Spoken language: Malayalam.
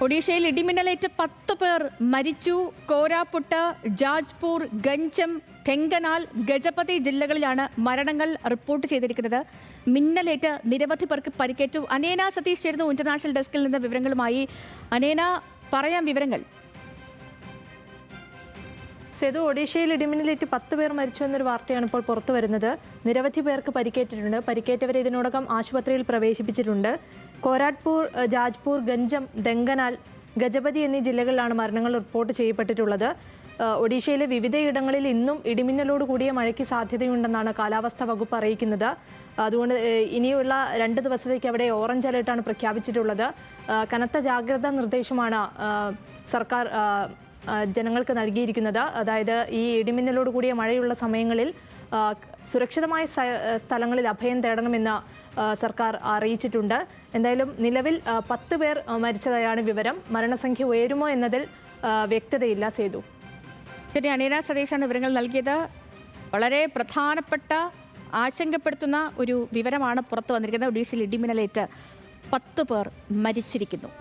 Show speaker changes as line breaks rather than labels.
ഒഡീഷയിൽ ഇടിമിന്നലേറ്റ് 10 പേർ മരിച്ചു. കോരാപുട്ട്, ജാജ്പൂർ, ഗഞ്ചം, തെങ്കനാൽ, ഗജപതി ജില്ലകളിലാണ് മരണങ്ങൾ റിപ്പോർട്ട് ചെയ്തിരിക്കുന്നത്. മിന്നലേറ്റ് നിരവധി പേർക്ക് പരിക്കേറ്റു. അനേന സതീഷ് ചേരുന്നു ഇന്റർനാഷണൽ ഡെസ്കിൽ നിന്ന് വിവരങ്ങളുമായി. അനേന, പറയാം വിവരങ്ങൾ.
സേതു, ഒഡീഷയിൽ ഇടിമിന്നലേറ്റ് 10 പേർ മരിച്ചു എന്നൊരു വാർത്തയാണ് ഇപ്പോൾ പുറത്തു വരുന്നത്. നിരവധി പേർക്ക് പരിക്കേറ്റിട്ടുണ്ട്. പരിക്കേറ്റവരെ ഇതിനോടകം ആശുപത്രിയിൽ പ്രവേശിപ്പിച്ചിട്ടുണ്ട്. കോരാട്പൂർ, ജാജ്പൂർ, ഗഞ്ചം, ദെങ്കനാൽ, ഗജപതി എന്നീ ജില്ലകളിലാണ് മരണങ്ങൾ റിപ്പോർട്ട് ചെയ്യപ്പെട്ടിട്ടുള്ളത്. ഒഡീഷയിലെ വിവിധയിടങ്ങളിൽ ഇന്നും ഇടിമിന്നലോട് കൂടിയ മഴയ്ക്ക് സാധ്യതയുണ്ടെന്നാണ് കാലാവസ്ഥാ വകുപ്പ് അറിയിക്കുന്നത്. അതുകൊണ്ട് ഇനിയുള്ള 2 ദിവസത്തേക്ക് അവിടെ ഓറഞ്ച് അലേർട്ടാണ് പ്രഖ്യാപിച്ചിട്ടുള്ളത്. കനത്ത ജാഗ്രതാ നിർദ്ദേശമാണ് സർക്കാർ ജനങ്ങൾക്ക് നൽകിയിരിക്കുന്നത്. അതായത് ഈ ഇടിമിന്നലോട് കൂടിയ മഴയുള്ള സമയങ്ങളിൽ സുരക്ഷിതമായ സ്ഥലങ്ങളിൽ അഭയം തേടണമെന്ന് സർക്കാർ അറിയിച്ചിട്ടുണ്ട്. എന്തായാലും നിലവിൽ 10 പേർ മരിച്ചതായാണ് വിവരം. മരണസംഖ്യ ഉയരുമോ എന്നതിൽ വ്യക്തതയില്ല. സേതു,
ശരി, അനേന സതീഷാണ് വിവരങ്ങൾ നൽകിയത്. വളരെ പ്രധാനപ്പെട്ട ആശങ്കപ്പെടുത്തുന്ന ഒരു വിവരമാണ് പുറത്തു വന്നിരിക്കുന്നത്. ഒഡീഷയിൽ ഇടിമിന്നലേറ്റ് 10 പേർ മരിച്ചിരിക്കുന്നു.